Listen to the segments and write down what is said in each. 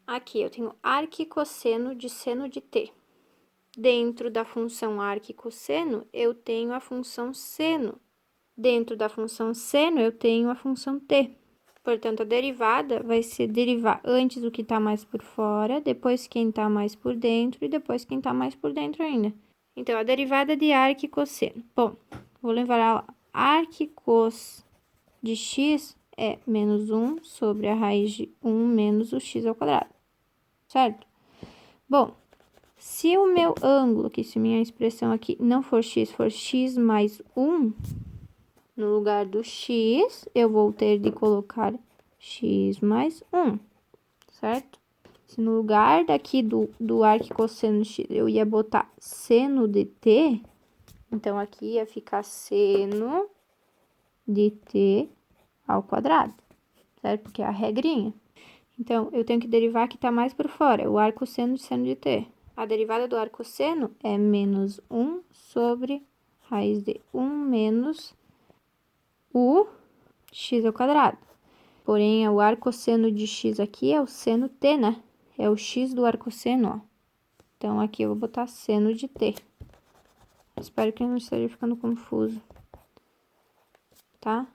Aqui, eu tenho arco e cosseno de seno de t. Dentro da função arco e cosseno, eu tenho a função seno. Dentro da função seno, eu tenho a função t. Portanto, a derivada vai ser derivar antes o que tá mais por fora, depois quem tá mais por dentro e depois quem tá mais por dentro ainda. Então, a derivada de arco e cosseno. Bom, vou lembrar lá. Arco e cos de x é menos 1 sobre a raiz de 1 menos o x ao quadrado, certo? Bom, se o meu ângulo, que se minha expressão aqui não for x, for x mais 1, no lugar do x, eu vou ter de colocar x mais 1, certo? Se no lugar daqui do arco cosseno de x, eu ia botar seno de t, então aqui ia ficar seno de t ao quadrado, certo? Porque é a regrinha. Então, eu tenho que derivar que tá mais por fora, o arco cosseno de seno de t. A derivada do arco cosseno é menos 1 sobre raiz de 1 menos o x ao quadrado. Porém, o arcosseno de x aqui é o seno t, né? É o x do arcosseno, ó. Então, aqui eu vou botar seno de t. Espero que não esteja ficando confuso, tá?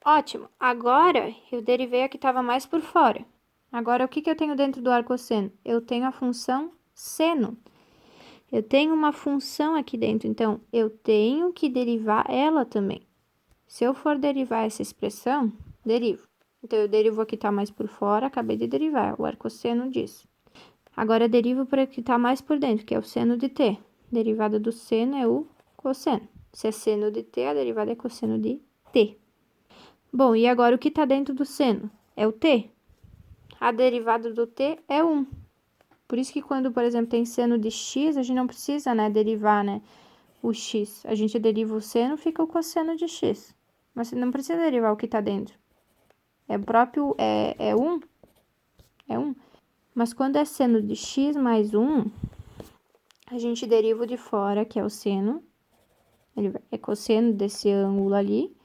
Ótimo. Agora, eu derivei a que estava mais por fora. Agora, o que eu tenho dentro do arcosseno? Eu tenho a função seno. Eu tenho uma função aqui dentro, então, eu tenho que derivar ela também. Se eu for derivar essa expressão, derivo. Então, eu derivo a que está mais por fora, acabei de derivar, o arcosseno disso. Agora, eu derivo para o que está mais por dentro, que é o seno de t. Derivada do seno é o cosseno. Se é seno de t, a derivada é cosseno de t. Bom, e agora o que está dentro do seno? É o t. A derivada do t é 1. Por isso que quando, por exemplo, tem seno de x, a gente não precisa, né, derivar, né, o x. A gente deriva o seno, fica o cosseno de x. Mas você não precisa derivar o que está dentro. É próprio, é 1. É 1. Mas quando é seno de x mais 1, a gente deriva o de fora, que é o seno. Ele é cosseno desse ângulo ali.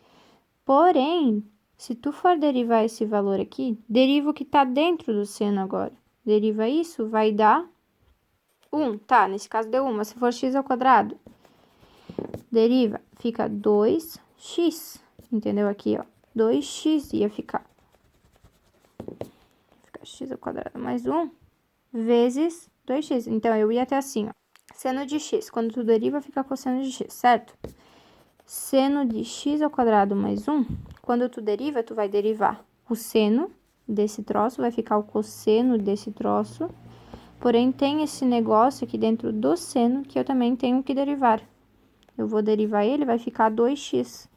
Porém, se tu for derivar esse valor aqui, deriva o que está dentro do seno agora. Deriva isso, vai dar 1. Tá, nesse caso deu 1, mas se for x ao quadrado, deriva, fica 2x. Entendeu? Aqui, ó, 2x ia ficar. Fica x ao quadrado mais 1 vezes 2x. Então, eu ia até assim, ó. Seno de x, quando tu deriva, fica cosseno de x, certo? Seno de x ao quadrado mais 1, quando tu deriva, tu vai derivar o seno desse troço, vai ficar o cosseno desse troço. Porém, tem esse negócio aqui dentro do seno que eu também tenho que derivar. Eu vou derivar ele, vai ficar 2x.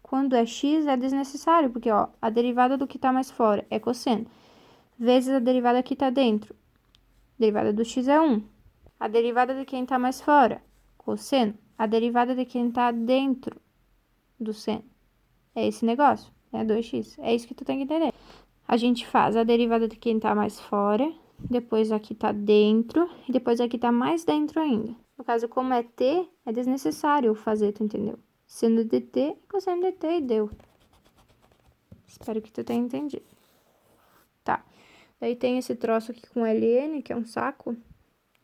Quando é x, é desnecessário, porque, ó, a derivada do que tá mais fora é cosseno, vezes a derivada que tá dentro. A derivada do x é 1. A derivada de quem tá mais fora, cosseno. A derivada de quem tá dentro do seno. É esse negócio, é 2x. É isso que tu tem que entender. A gente faz a derivada de quem tá mais fora, depois aqui tá dentro, e depois aqui tá mais dentro ainda. No caso, como é t, é desnecessário fazer, tu entendeu? Sendo de t, cosseno de t e deu. Espero que tu tenha entendido. Tá. Daí tem esse troço aqui com ln, que é um saco.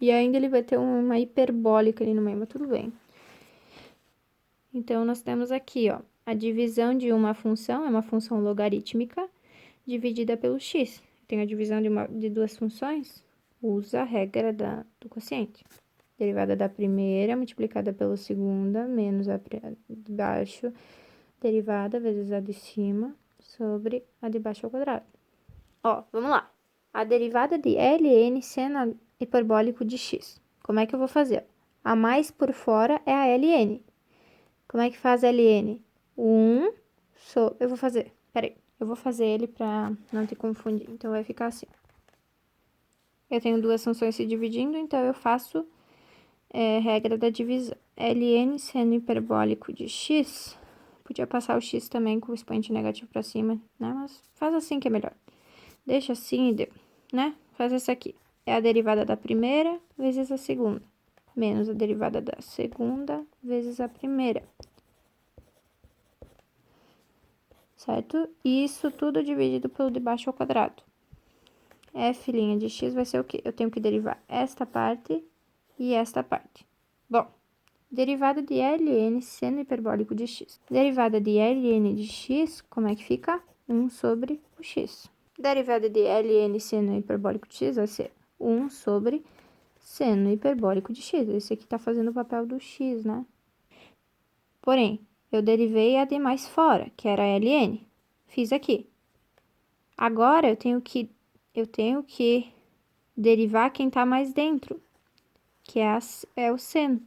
E ainda ele vai ter uma hiperbólica ali no meio, mas tudo bem. Então, nós temos aqui, ó, a divisão de uma função, é uma função logarítmica, dividida pelo x. Tem a divisão de duas funções, usa a regra do quociente. Derivada da primeira multiplicada pela segunda, menos a de baixo, derivada vezes a de cima, sobre a de baixo ao quadrado. Ó, vamos lá. A derivada de ln seno hiperbólico de x. Como é que eu vou fazer? A mais por fora é a ln. Como é que faz ln? 1 eu vou fazer, peraí. Eu vou fazer ele pra não te confundir. Então, vai ficar assim. Eu tenho duas funções se dividindo, então eu faço regra da divisão. ln seno hiperbólico de x. Podia passar o x também com o expoente negativo pra cima, né? Mas faz assim que é melhor. Deixa assim e deu, né? Faz essa aqui. É a derivada da primeira vezes a segunda. Menos a derivada da segunda vezes a primeira. Certo? E isso tudo dividido pelo de baixo ao quadrado. f' de x vai ser o quê? Eu tenho que derivar esta parte e esta parte. Bom, derivada de ln seno hiperbólico de x. Derivada de ln de x, como é que fica? 1 sobre o x. Derivada de ln seno hiperbólico de x vai ser 1 sobre seno hiperbólico de x. Esse aqui tá fazendo o papel do x, né? Porém, eu derivei a de mais fora, que era ln. Fiz aqui. Agora, eu tenho que derivar quem tá mais dentro, que é o seno.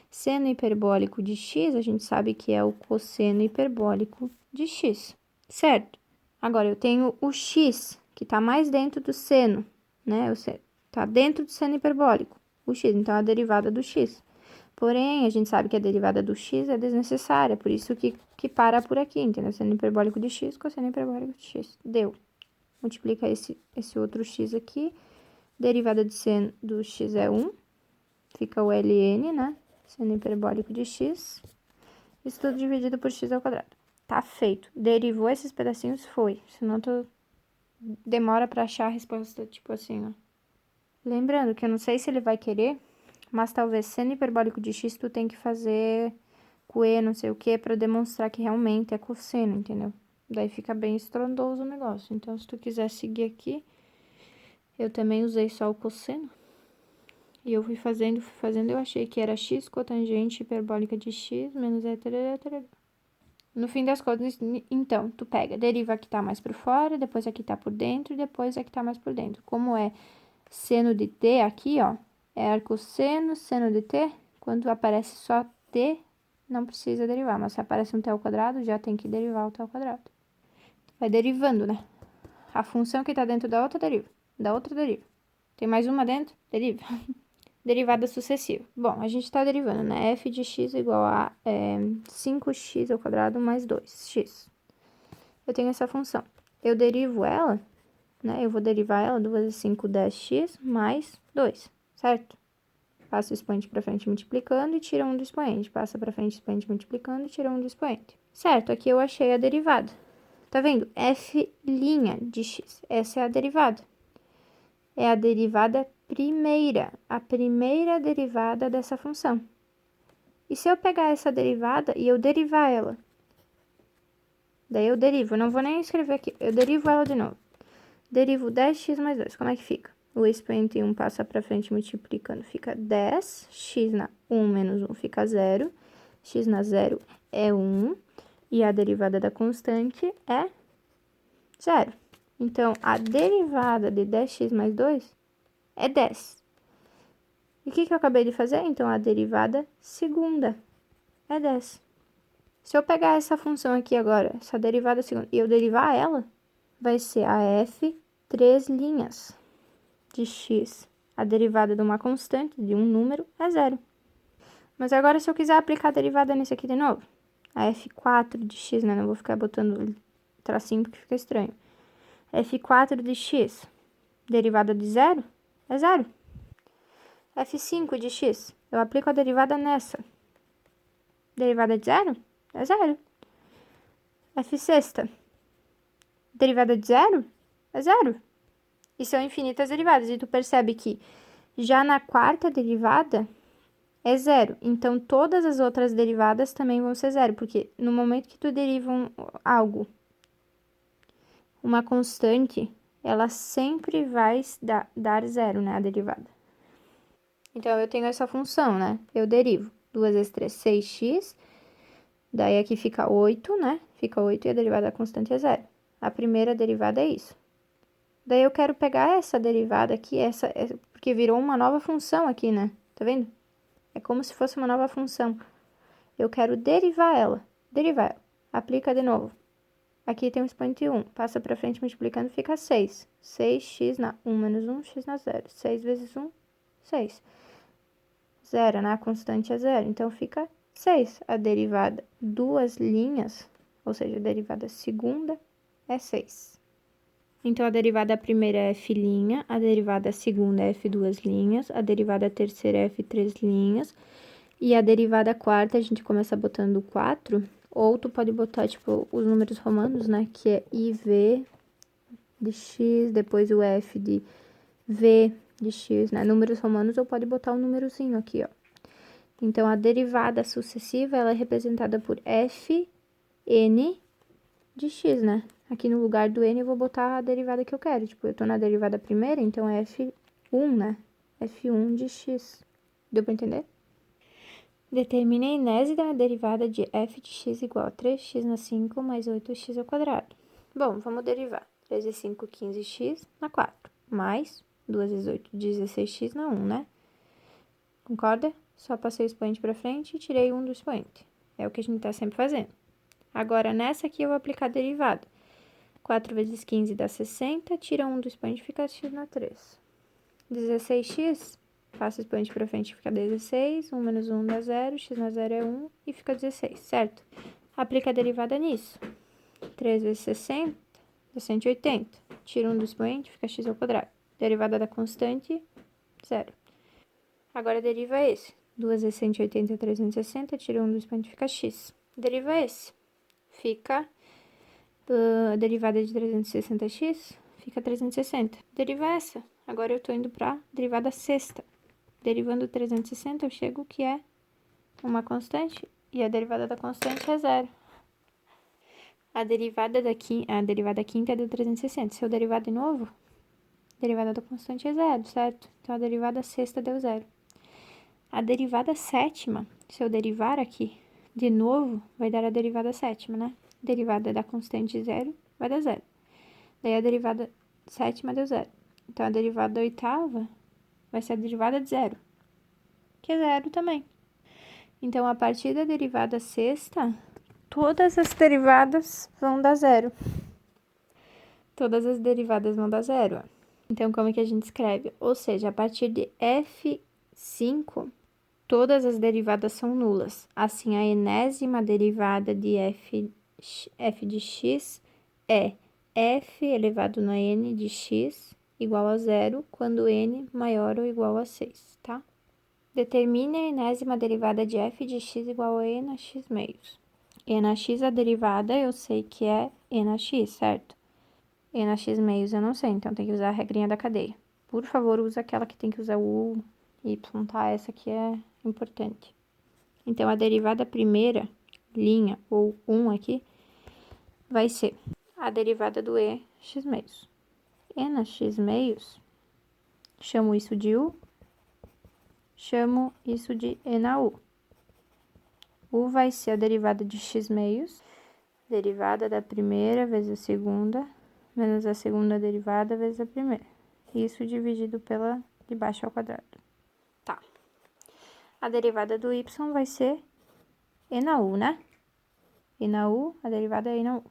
Seno hiperbólico de x, a gente sabe que é o cosseno hiperbólico de x, certo? Agora, eu tenho o x, que tá mais dentro do seno, né? Tá dentro do seno hiperbólico, o x, então a derivada do x. Porém, a gente sabe que a derivada do x é desnecessária, por isso que para por aqui, entendeu? Seno hiperbólico de x, cosseno hiperbólico de x. Deu. Multiplica esse outro x aqui. Derivada de seno do x é 1. Fica o ln, né? Seno hiperbólico de x. Isso tudo dividido por x ao quadrado. Tá feito. Derivou esses pedacinhos, foi. Senão demora pra achar a resposta, tipo assim, ó. Lembrando que eu não sei se ele vai querer, mas talvez seno hiperbólico de x tu tem que fazer com e não sei o que pra demonstrar que realmente é cosseno, entendeu? Daí fica bem estrondoso o negócio. Então, se tu quiser seguir aqui, eu também usei só o cosseno. E eu fui fazendo, eu achei que era x cotangente hiperbólica de x menos No fim das contas, então, tu pega, deriva a que tá mais por fora, depois a que tá por dentro, e depois a que tá mais por dentro. Como é seno de t aqui, ó, é arcosseno, seno de t, quando aparece só t, não precisa derivar, mas se aparece um t ao quadrado, já tem que derivar o t ao quadrado. Vai derivando, né? A função que tá dentro da outra deriva, da outra deriva. Tem mais uma dentro? Deriva. Derivada sucessiva. Bom, a gente tá derivando, né? F de x igual a 5x ao quadrado mais 2x. Eu tenho essa função. Eu derivo ela, né? Eu vou derivar ela 2 vezes 5, 10x mais 2, certo? Passa o expoente pra frente multiplicando e tira 1 do expoente. Passa pra frente o expoente multiplicando e tira 1 do expoente. Certo, aqui eu achei a derivada. Tá vendo? F' de x. Essa é a derivada. É a derivada primeira, a primeira derivada dessa função. E se eu pegar essa derivada e eu derivar ela? Daí eu derivo, não vou nem escrever aqui, eu derivo ela de novo. Derivo 10x mais 2, como é que fica? O expoente 1 passa pra frente multiplicando, fica 10, x na 1 menos 1 fica 0, x na 0 é 1, e a derivada da constante é 0. Então, a derivada de 10x mais 2 é 10. E o que eu acabei de fazer? Então, a derivada segunda é 10. Se eu pegar essa função aqui agora, essa derivada segunda, e eu derivar ela, vai ser a f 3 linhas de x. A derivada de uma constante, de um número, é 0. Mas agora, se eu quiser aplicar a derivada nesse aqui de novo, a f4 de x, né? Não vou ficar botando tracinho porque fica estranho. f4 de x, derivada de 0, é 0. f5 de x, eu aplico a derivada nessa. Derivada de 0, é 0. f6, derivada de 0, é 0. E são infinitas derivadas. E tu percebe que já na quarta derivada é 0. Então, todas as outras derivadas também vão ser 0. Porque no momento que tu deriva algo, uma constante, ela sempre vai dar 0, né? A derivada. Então, eu tenho essa função, né? Eu derivo 2 vezes 3, 6x. Daí, aqui fica 8, né? Fica 8 e a derivada da constante é 0. A primeira derivada é isso. Daí, eu quero pegar essa derivada aqui, porque virou uma nova função aqui, né? Tá vendo? É como se fosse uma nova função. Eu quero derivar ela. Derivar ela. Aplica de novo. Aqui tem o expoente 1. Passa pra frente multiplicando, fica 6. 6x na 1 menos 1, x na 0. 6 vezes 1, 6. 0, né? A constante é 0. Então, fica 6. A derivada duas linhas, ou seja, a derivada segunda, é 6. Então, a derivada primeira é f', a derivada segunda é f duas linhas, a derivada terceira é f três linhas, e a derivada quarta a gente começa botando 4, ou tu pode botar, tipo, os números romanos, né, que é IV de x, depois o f de v de x, né? Números romanos, ou pode botar um númerozinho aqui, ó. Então, a derivada sucessiva, ela é representada por f n de x, né? Aqui no lugar do n eu vou botar a derivada que eu quero. Tipo, eu tô na derivada primeira, então é f1, né? f1 de x. Deu pra entender? Determine a enésima derivada de f de x igual a 3x na 5 mais 8x ao quadrado. Bom, vamos derivar. 3 vezes 5, 15x na 4. Mais 2 vezes 8, 16x na 1, né? Concorda? Só passei o expoente para frente e tirei 1 do expoente. É o que a gente tá sempre fazendo. Agora, nessa aqui eu vou aplicar a derivada. 4 vezes 15 dá 60, tira 1 do expoente e fica x na 3. 16x, passa o expoente para frente e fica 16, 1 menos 1 dá 0, x na 0 é 1 e fica 16, certo? Aplica a derivada nisso. 3 vezes 60 dá 180, tira 1 do expoente, fica x ao quadrado. Derivada da constante, 0. Agora deriva esse. 2 vezes 180 é 360, tira 1 do expoente, fica x. Deriva esse. Fica a derivada de 360x, fica 360. Deriva essa. Agora eu tô indo pra derivada sexta. Derivando 360, eu chego que é uma constante, e a derivada da constante é 0. A derivada quinta é da 360. Se eu derivar de novo, a derivada da constante é 0, certo? Então, a derivada sexta deu 0. A derivada sétima, se eu derivar aqui de novo, vai dar a derivada sétima, né? Derivada da constante 0 vai dar 0. Daí a derivada sétima deu 0. Então, a derivada oitava vai ser a derivada de 0, que é 0 também. Então, a partir da derivada sexta, todas as derivadas vão dar 0. Todas as derivadas vão dar 0. Então, como é que a gente escreve? Ou seja, a partir de f5, todas as derivadas são nulas. Assim, a enésima derivada de f de x é f elevado na n de x igual a 0, quando n maior ou igual a 6, tá? Determine a enésima derivada de f de x igual a e na x meios. E na x a derivada eu sei que é e na x, certo? E na x meios eu não sei, então tem que usar a regrinha da cadeia. Por favor, usa aquela que tem que usar o u, y, tá? Essa aqui é importante. Então, a derivada primeira, linha, ou 1 aqui, vai ser a derivada do e x meios. E na x meios, chamo isso de u, chamo isso de e na u. U vai ser a derivada de x meios, derivada da primeira vezes a segunda, menos a segunda derivada vezes a primeira. Isso dividido pela de baixo ao quadrado. Tá. A derivada do y vai ser e na u, né? E na u, a derivada é e na u.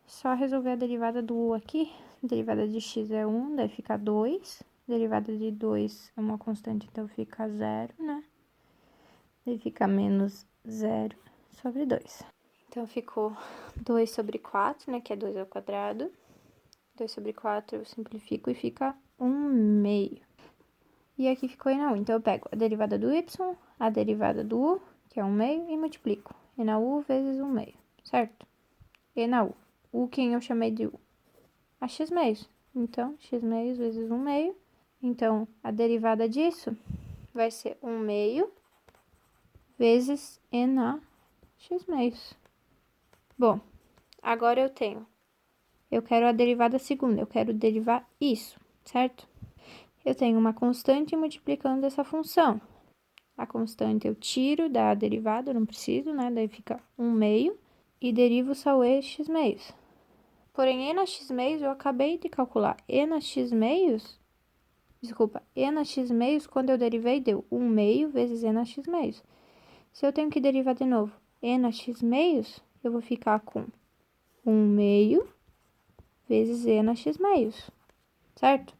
Só resolver a derivada do u aqui. A derivada de x é 1, daí fica 2. Derivada de 2 é uma constante, então fica 0, né? Daí fica menos 0 sobre 2. Então, ficou 2 sobre 4, né? Que é 2 ao quadrado. 2 sobre 4 eu simplifico e fica 1 meio. E aqui ficou e na u. Então, eu pego a derivada do y, a derivada do u, que é 1 meio, e multiplico. E na u vezes 1 meio, certo? E na u. U quem eu chamei de u? A x meios. Então, x meios vezes 1 meio. Então, a derivada disso vai ser 1 meio vezes e na x meios. Bom, agora eu quero a derivada segunda, eu quero derivar isso, certo? Eu tenho uma constante multiplicando essa função. A constante eu tiro da derivada, eu não preciso, né? Daí fica 1 meio e derivo só o e x meios. Porém, e na x meios eu acabei de calcular. E na x meios, quando eu derivei, deu 1 meio vezes e na x meios. Se eu tenho que derivar de novo e na x meios, eu vou ficar com 1 meio vezes e na x meios, certo?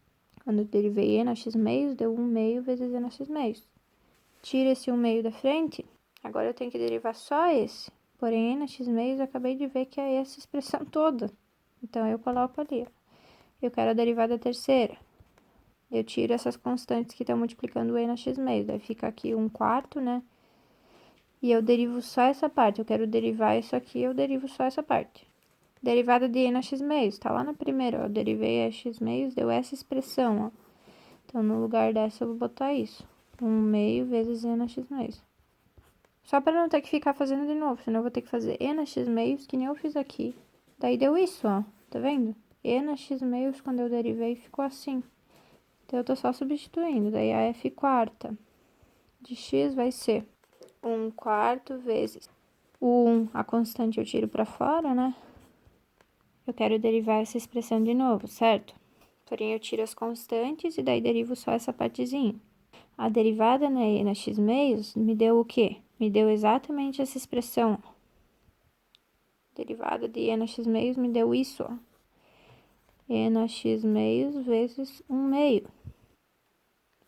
Quando eu derivei e na x meios, deu 1 meio vezes e na x meios. Tira esse 1 meio da frente, agora eu tenho que derivar só esse. Porém, e na x meios, eu acabei de ver que é essa expressão toda. Então, eu coloco ali, ó. Eu quero a derivada terceira. Eu tiro essas constantes que estão multiplicando o e na x meios. Daí fica aqui 1/4, né? E eu derivo só essa parte. Eu quero derivar isso aqui, eu derivo só essa parte. Derivada de n a x meios, tá lá na primeira, ó. Eu derivei a x meios, deu essa expressão, ó. Então, no lugar dessa, eu vou botar isso. 1 meio vezes n a x meios. Só para não ter que ficar fazendo de novo, senão eu vou ter que fazer n a x meios, que nem eu fiz aqui. Daí deu isso, ó. Tá vendo? N a x meios, quando eu derivei, ficou assim. Então, eu tô só substituindo. Daí, a f quarta de x vai ser 1 quarto vezes o 1, a constante eu tiro para fora, né? Eu quero derivar essa expressão de novo, certo? Porém, eu tiro as constantes e daí derivo só essa partezinha. A derivada na x meios me deu o quê? Me deu exatamente essa expressão. Derivada de e na x meios me deu isso, ó. E na x meios vezes 1 meio.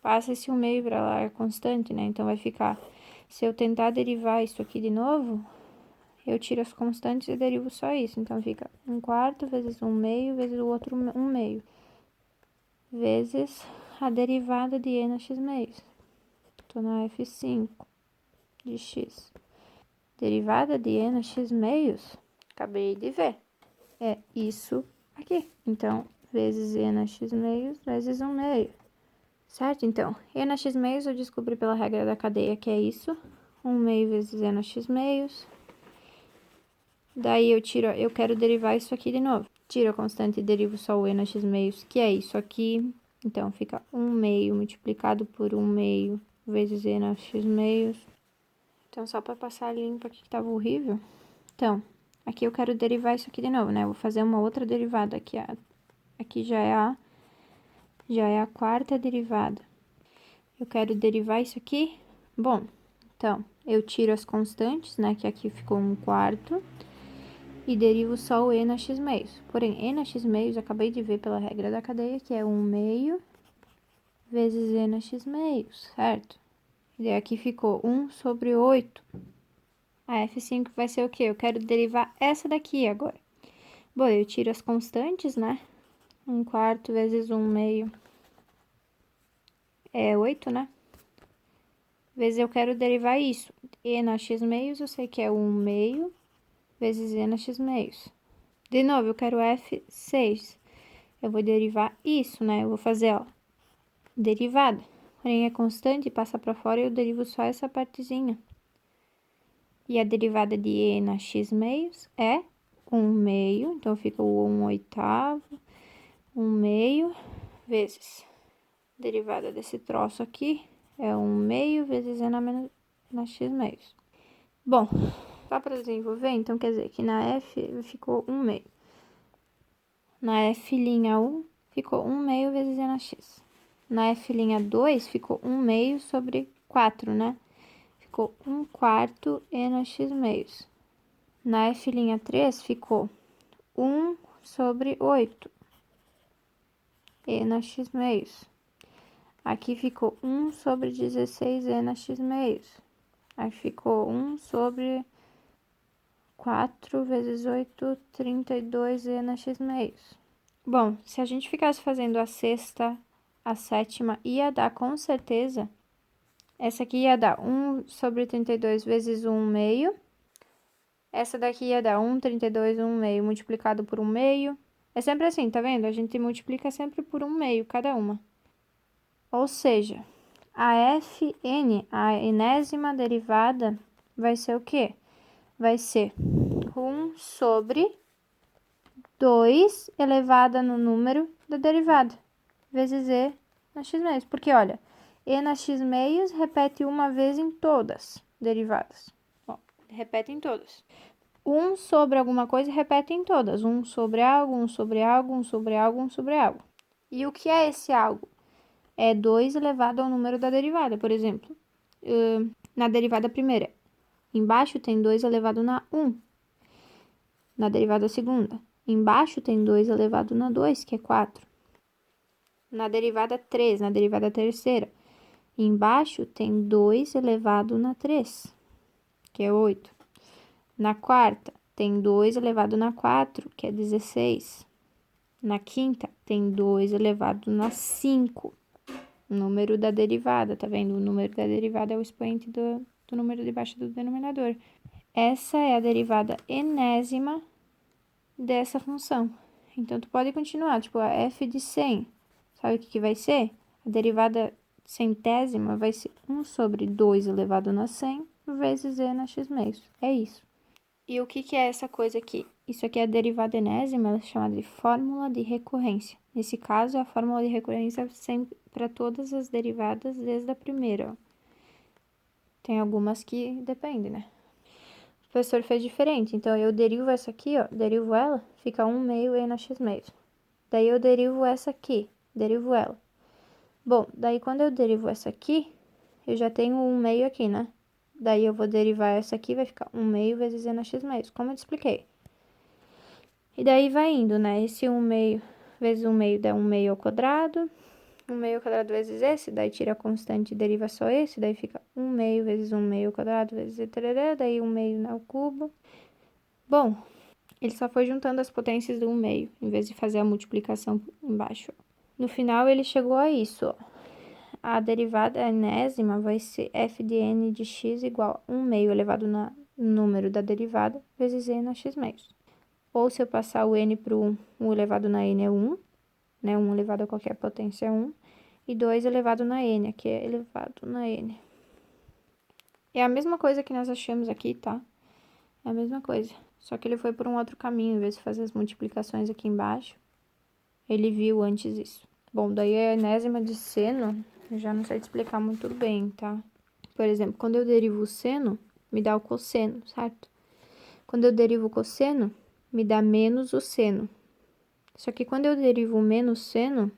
Passa esse 1 meio para lá, é constante, né? Então, vai ficar... Se eu tentar derivar isso aqui de novo, eu tiro as constantes e derivo só isso. Então, fica 1 quarto vezes 1 meio vezes o outro 1 meio. Vezes a derivada de e na x meios. Tô na F5 de x. Derivada de e na x meios, acabei de ver. É isso aqui. Então, vezes e na x meios vezes 1 meio. Certo? Então, e na x meios eu descobri pela regra da cadeia que é isso. 1 meio vezes e na x meios. Daí eu quero derivar isso aqui de novo. Tiro a constante e derivo só o e na x meios, que é isso aqui. Então, fica 1 meio multiplicado por 1 meio vezes e na x meios. Então, só para passar limpo aqui que tava horrível. Então, aqui eu quero derivar isso aqui de novo, né? Vou fazer uma outra derivada aqui. Aqui já é a quarta derivada. Eu quero derivar isso aqui. Bom, então, eu tiro as constantes, né? Que aqui ficou 1 quarto. E derivo só o e na x meios. Porém, e na x meios, eu acabei de ver pela regra da cadeia, que é 1 meio vezes e na x meios, certo? E daí aqui ficou 1 sobre 8. A F5 vai ser o quê? Eu quero derivar essa daqui agora. Bom, eu tiro as constantes, né? 1 quarto vezes 1 meio é 8, né? Vezes eu quero derivar isso. E na x meios, eu sei que é 1 meio vezes e na x meios. De novo, eu quero F6. Eu vou derivar isso, né? Eu vou fazer, ó, derivada. Porém, é constante, passa para fora e eu derivo só essa partezinha. E a derivada de e na x meios é 1 meio. Então, fica o 1 oitavo. 1 meio vezes derivada desse troço aqui é 1 meio vezes e na x meios. Bom, só para desenvolver, então quer dizer que na F ficou 1 meio. Na F'1 ficou 1 meio vezes e na x. Na F'2 ficou 1 meio sobre 4, né? Ficou 1 quarto e na x meios. Na F'3 ficou 1 sobre 8 e na x meios. Aqui ficou 1 sobre 16 e na x meios. Aqui ficou 1 sobre 4 vezes 8, 32 e na x meios. Bom, se a gente ficasse fazendo a sexta, a sétima, ia dar com certeza. Essa aqui ia dar 1 sobre 32 vezes 1 meio. Essa daqui ia dar 1, 32, 1 meio multiplicado por 1 meio. É sempre assim, tá vendo? A gente multiplica sempre por 1 meio cada uma. Ou seja, a Fn, a enésima derivada, vai ser o quê? Vai ser 1 sobre 2 elevada no número da derivada, vezes e na x meios. Porque, olha, e na x meios repete uma vez em todas derivadas. Ó, repete em todas. 1 sobre alguma coisa repete em todas. 1 sobre algo, 1 sobre algo, 1 sobre algo, 1 sobre algo. E o que é esse algo? É 2 elevado ao número da derivada, por exemplo. Na derivada primeira, embaixo tem 2 elevado na 1. Na derivada segunda, embaixo tem 2 elevado na 2, que é 4. Na derivada 3, na derivada terceira, embaixo tem 2 elevado na 3, que é 8. Na quarta, tem 2 elevado na 4, que é 16. Na quinta, tem 2 elevado na 5. Número da derivada, tá vendo? O número da derivada é o expoente do número debaixo do denominador. Essa é a derivada enésima dessa função. Então, tu pode continuar, tipo, a f de 100, sabe o que vai ser? A derivada centésima vai ser 1 sobre 2 elevado na 100 vezes e na x meios. É isso. E o que é essa coisa aqui? Isso aqui é a derivada enésima, ela é chamada de fórmula de recorrência. Nesse caso, é a fórmula de recorrência sempre para todas as derivadas desde a primeira, ó. Tem algumas que dependem, né? O professor fez diferente, então eu derivo essa aqui, ó, derivo ela, fica 1 meio e na x meios. Daí eu derivo essa aqui, derivo ela. Bom, daí quando eu derivo essa aqui, eu já tenho 1 meio aqui, né? Daí eu vou derivar essa aqui, vai ficar 1 meio vezes e na x meios, como eu te expliquei. E daí vai indo, né? Esse 1 meio vezes 1 meio dá 1 meio ao quadrado. 1 meio ao quadrado vezes esse, daí tira a constante e deriva só esse, daí fica 1 meio vezes 1 meio ao quadrado vezes e tarará, daí 1 meio ao cubo. Bom, ele só foi juntando as potências do 1 meio, em vez de fazer a multiplicação embaixo. No final, ele chegou a isso, ó. A derivada enésima vai ser f de n de x igual a 1 meio elevado no número da derivada vezes e na x meios. Ou se eu passar o n para o 1 elevado na n é 1, né? 1 elevado a qualquer potência é 1. E 2 elevado na n, aqui é elevado na n. É a mesma coisa que nós achamos aqui, tá? É a mesma coisa. Só que ele foi por um outro caminho, em vez de fazer as multiplicações aqui embaixo. Ele viu antes isso. Bom, daí a enésima de seno, eu já não sei te explicar muito bem, tá? Por exemplo, quando eu derivo o seno, me dá o cosseno, certo? Quando eu derivo o cosseno, me dá menos o seno. Só que quando eu derivo o menos seno,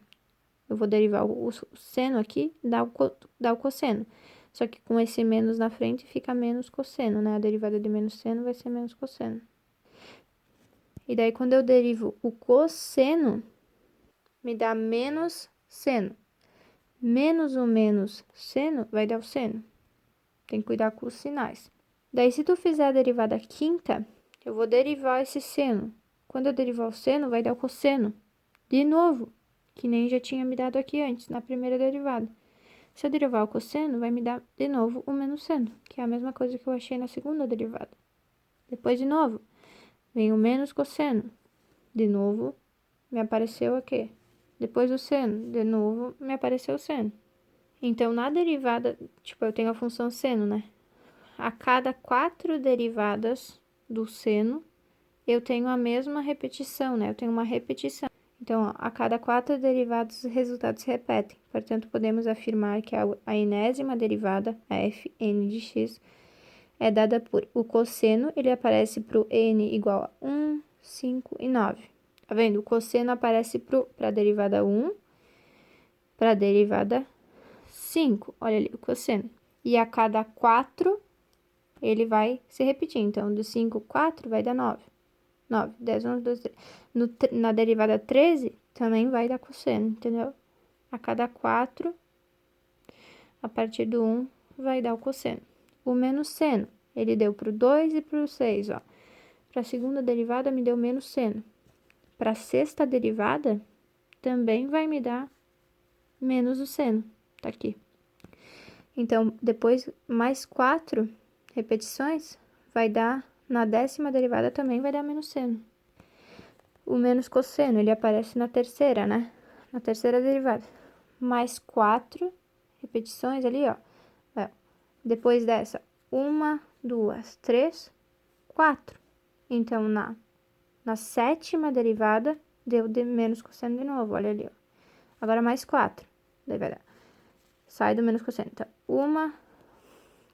eu vou derivar o seno aqui, dá o cosseno. Só que com esse menos na frente fica menos cosseno, né? A derivada de menos seno vai ser menos cosseno. E daí, quando eu derivo o cosseno, me dá menos seno. Menos o menos seno vai dar o seno. Tem que cuidar com os sinais. Daí, se tu fizer a derivada quinta, eu vou derivar esse seno. Quando eu derivar o seno, vai dar o cosseno. De novo, que nem já tinha me dado aqui antes, na primeira derivada. Se eu derivar o cosseno, vai me dar de novo o menos seno, que é a mesma coisa que eu achei na segunda derivada. Depois, de novo, vem o menos cosseno. De novo, me apareceu aqui. Depois o seno, de novo, me apareceu o seno. Então, na derivada, tipo, eu tenho a função seno, né? A cada 4 derivadas do seno, eu tenho a mesma repetição, né? Eu tenho uma repetição. Então, ó, a cada 4 derivadas, os resultados se repetem. Portanto, podemos afirmar que a enésima derivada, a fn de x, é dada por o cosseno, ele aparece para o n igual a 1, 5 e 9. Tá vendo? O cosseno aparece para a derivada 1, para a derivada 5. Olha ali, o cosseno. E a cada 4, ele vai se repetir. Então, do 5, 4 vai dar 9. 9, 10, 11, 12, 13. Na derivada 13, também vai dar cosseno, entendeu? A cada 4, a partir do 1, vai dar o cosseno. O menos seno, ele deu para o 2 e para o 6, ó. Para a segunda derivada, me deu menos seno. Para a sexta derivada, também vai me dar menos o seno. Tá aqui. Então, depois, mais 4 repetições, vai dar, na décima derivada também vai dar menos seno. O menos cosseno, ele aparece na terceira, né? Na terceira derivada. Mais 4 repetições ali, ó. Depois dessa, 1, 2, 3, 4. Então, na sétima derivada, deu de menos cosseno de novo, olha ali, ó. Agora, mais 4. Daí vai dar. Sai do menos cosseno. Então, 1,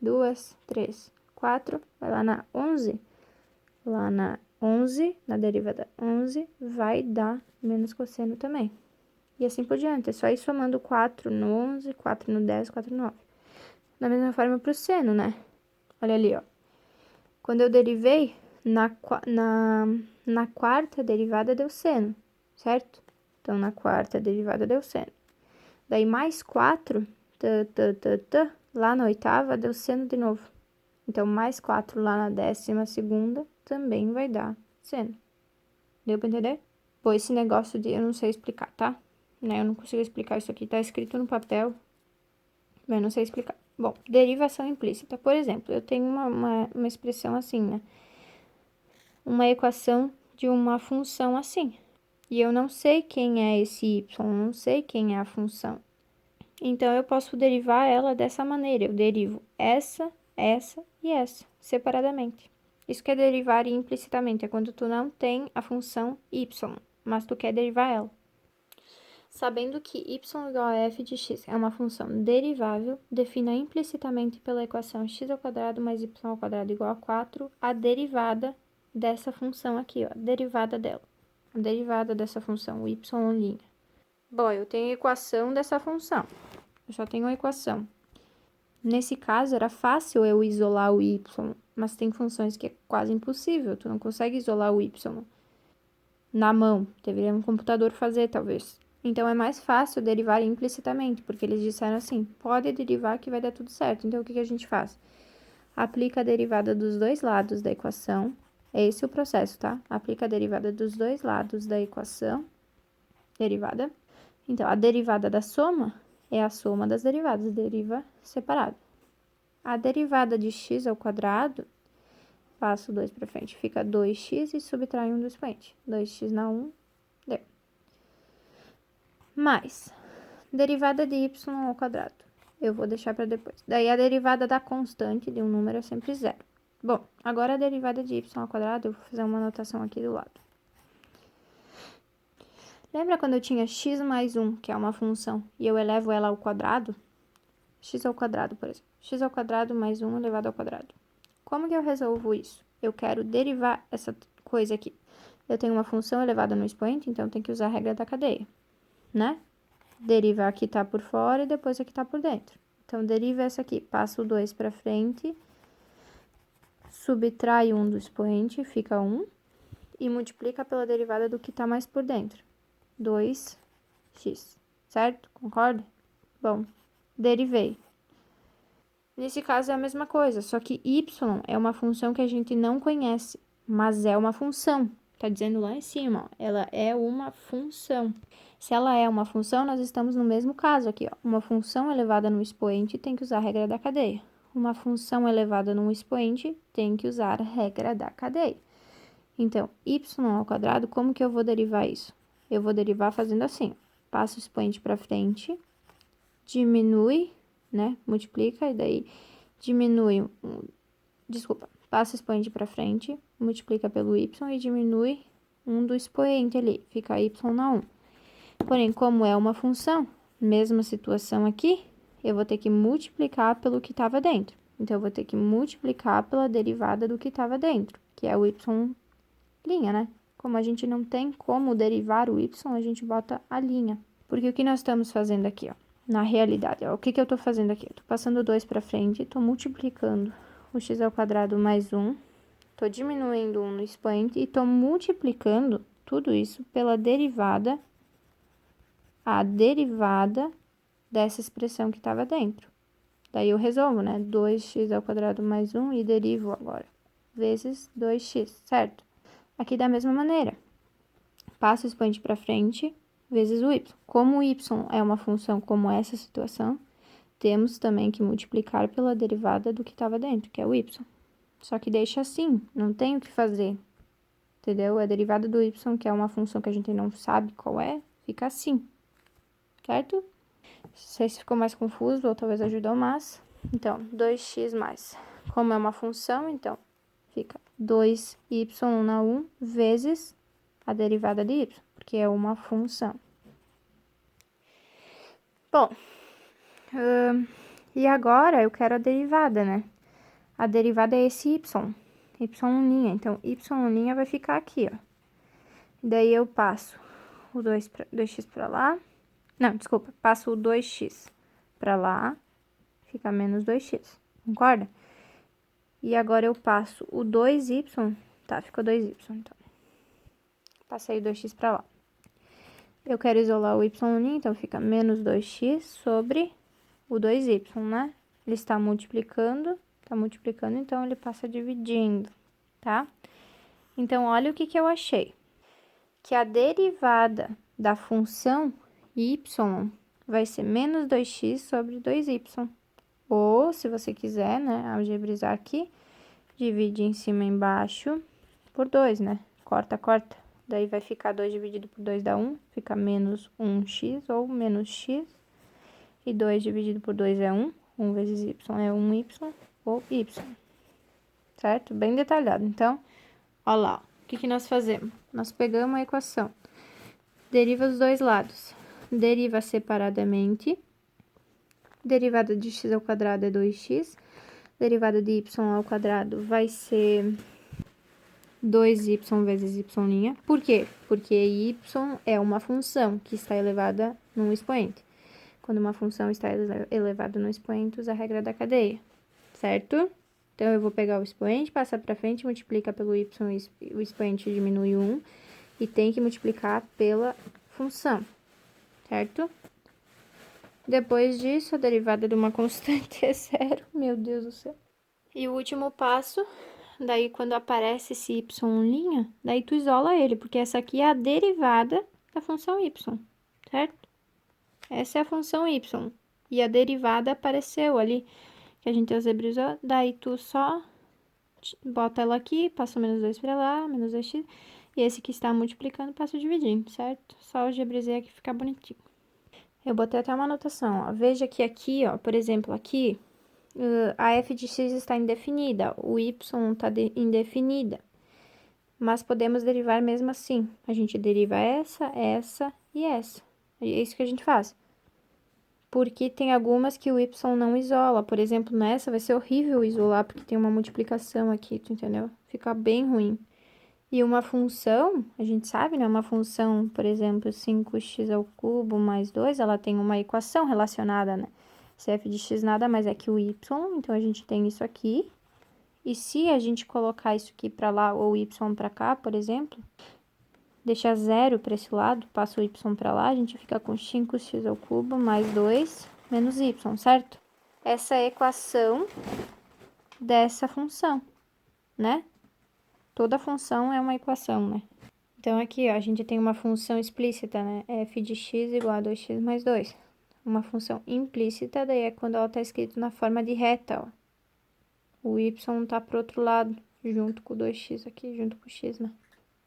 2, 3, 4. Vai lá na 11. Lá na 11, na derivada 11, vai dar menos cosseno também. E assim por diante. É só ir somando 4 no 11, 4 no 10, 4 no 9. Da mesma forma para o seno, né? Olha ali, ó. Quando eu derivei, na quarta derivada deu seno, certo? Então, na quarta derivada deu seno. Daí, mais 4, lá na oitava, deu seno de novo. Então, mais 4 lá na 12ª também vai dar seno. Deu pra entender? Pô, esse negócio de... eu não sei explicar, tá? Né? Eu não consigo explicar isso aqui. Tá escrito no papel, mas eu não sei explicar. Bom, derivação implícita. Por exemplo, eu tenho uma expressão assim, né? Uma equação de uma função assim. E eu não sei quem é esse y, não sei quem é a função. Então, eu posso derivar ela dessa maneira. Eu derivo essa e essa, separadamente. Isso que é derivar implicitamente, é quando tu não tem a função y, mas tu quer derivar ela. Sabendo que y igual a f de x é uma função derivável, defina implicitamente pela equação x² mais y² igual a 4 a derivada dessa função aqui, ó, derivada dela. A derivada dessa função, o y'. Bom, eu tenho a equação dessa função. Eu só tenho a equação. Nesse caso, era fácil eu isolar o y, mas tem funções que é quase impossível. Tu não consegue isolar o y na mão. Deveria um computador fazer, talvez. Então, é mais fácil derivar implicitamente, porque eles disseram assim, pode derivar que vai dar tudo certo. Então, o que a gente faz? Aplica a derivada dos dois lados da equação. É esse o processo, tá? Aplica a derivada dos dois lados da equação. Derivada. Então, a derivada da soma é a soma das derivadas, deriva separado. A derivada de x², passo 2 para frente, fica 2x e subtrai 1 do expoente. 2x na 1, deu. Mais, derivada de y². Eu vou deixar para depois. Daí, a derivada da constante de um número é sempre zero. Bom, agora a derivada de y², eu vou fazer uma anotação aqui do lado. Lembra quando eu tinha x mais 1, que é uma função, e eu elevo ela ao quadrado? X², por exemplo. X² mais 1 elevado ao quadrado. Como que eu resolvo isso? Eu quero derivar essa coisa aqui. Eu tenho uma função elevada no expoente, então tem que usar a regra da cadeia, né? Deriva aqui tá por fora e depois aqui tá por dentro. Então, deriva essa aqui, passa o 2 para frente, subtrai 1 do expoente, fica 1, e multiplica pela derivada do que tá mais por dentro. 2x, certo? Concorda? Bom, derivei. Nesse caso é a mesma coisa, só que y é uma função que a gente não conhece, mas é uma função. Tá dizendo lá em cima, ó, ela é uma função. Se ela é uma função, nós estamos no mesmo caso aqui, ó. Uma função elevada no expoente tem que usar a regra da cadeia. Uma função elevada no expoente tem que usar a regra da cadeia. Então, y², como que eu vou derivar isso? Eu vou derivar fazendo assim, passa o expoente para frente, diminui, né, multiplica, e daí diminui, passa o expoente para frente, multiplica pelo y e diminui 1 do expoente ali, fica y na 1. Porém, como é uma função, mesma situação aqui, eu vou ter que multiplicar pelo que estava dentro. Então, eu vou ter que multiplicar pela derivada do que estava dentro, que é o y', né? Como a gente não tem como derivar o y, a gente bota a linha. Porque o que nós estamos fazendo aqui, ó? Na realidade, ó, o que eu tô fazendo aqui? Eu tô passando 2 para frente, tô multiplicando o x² mais 1, tô diminuindo 1 no expoente e tô multiplicando tudo isso pela derivada, a derivada dessa expressão que estava dentro. Daí eu resolvo, né? 2x² mais 1 e derivo agora, vezes 2x, certo? Aqui da mesma maneira, passo o expoente para frente, vezes o y. Como o y é uma função como essa situação, temos também que multiplicar pela derivada do que estava dentro, que é o y. Só que deixa assim, não tem o que fazer, entendeu? A derivada do y, que é uma função que a gente não sabe qual é, fica assim, certo? Não sei se ficou mais confuso ou talvez ajudou mais. Então, 2x mais. Como é uma função, então, fica 2y na 1 vezes a derivada de y, porque é uma função. Bom, e agora eu quero a derivada, né? A derivada é esse y, y'. Então, y' vai ficar aqui, ó. Daí eu passo o 2x pra lá. Não, desculpa, passo o 2x pra lá, fica menos 2x, concorda? E agora eu passo o 2y, tá, ficou 2y, então. Passei o 2x pra lá. Eu quero isolar o y', então fica menos 2x sobre o 2y, né? Ele está multiplicando, então ele passa dividindo, tá? Então, olha o que eu achei. Que a derivada da função y vai ser menos 2x sobre 2y. Ou, se você quiser, né, algebrizar aqui, divide em cima e embaixo por 2, né? Corta, corta. Daí vai ficar 2 dividido por 2 dá 1, fica menos 1x ou menos x. E 2 dividido por 2 é 1. 1 vezes y é 1y ou y. Certo? Bem detalhado. Então, ó lá. O que nós fazemos? Nós pegamos a equação. Deriva os dois lados. Deriva separadamente. Derivada de x ao quadrado é 2x. Derivada de y ao quadrado vai ser 2y vezes y'. Por quê? Porque y é uma função que está elevada num expoente. Quando uma função está elevada num expoente, usa a regra da cadeia, certo? Então, eu vou pegar o expoente, passa para frente, multiplica pelo y, o expoente diminui 1, e tem que multiplicar pela função, certo? Depois disso, a derivada de uma constante é zero, meu Deus do céu. E o último passo, daí quando aparece esse y', daí tu isola ele, porque essa aqui é a derivada da função y, certo? Essa é a função y. E a derivada apareceu ali, que a gente algebrizou. Daí, tu só bota ela aqui, passa o menos 2 pra lá, menos 2x. E esse que está multiplicando, passa dividindo, certo? Só algebrizei aqui, ficar bonitinho. Eu botei até uma anotação, ó. Veja que aqui, ó, por exemplo, aqui, a f de x está indefinida, o y está indefinida. Mas podemos derivar mesmo assim. A gente deriva essa e essa. É isso que a gente faz. Porque tem algumas que o y não isola. Por exemplo, nessa vai ser horrível isolar, porque tem uma multiplicação aqui, tu entendeu? Fica bem ruim. E uma função, a gente sabe, né? Uma função, por exemplo, 5x ao cubo mais 2, ela tem uma equação relacionada, né? Se f de x nada mais é que o y, então a gente tem isso aqui. E se a gente colocar isso aqui para lá ou y para cá, por exemplo, deixar zero para esse lado, passa o y para lá, a gente fica com 5x ao cubo mais 2 menos y, certo? Essa é a equação dessa função, né? Toda função é uma equação, né? Então, aqui, ó, a gente tem uma função explícita, né? f de x igual a 2x mais 2. Uma função implícita, daí é quando ela tá escrito na forma de reta, ó. O y tá pro outro lado, junto com o 2x aqui, junto com o x, né?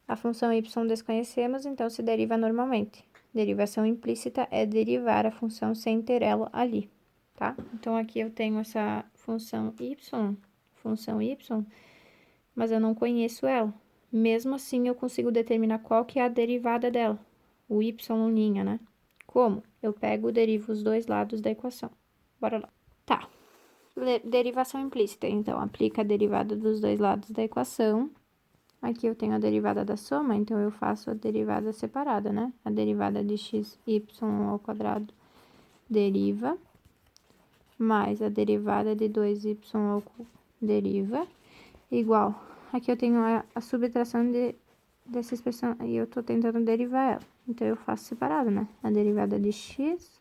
A função y desconhecemos, então se deriva normalmente. Derivação implícita é derivar a função sem ter ela ali, tá? Então, aqui eu tenho essa função y, mas eu não conheço ela. Mesmo assim, eu consigo determinar qual que é a derivada dela, o y', né? Como? Eu pego e derivo os dois lados da equação. Bora lá. Tá. Derivação implícita, então, aplica a derivada dos dois lados da equação. Aqui eu tenho a derivada da soma, então eu faço a derivada separada, né? A derivada de x, y ao quadrado deriva, mais a derivada de 2y ao cubo deriva, igual. Aqui eu tenho a subtração dessa expressão, e eu tô tentando derivar ela. Então, eu faço separado, né? A derivada de x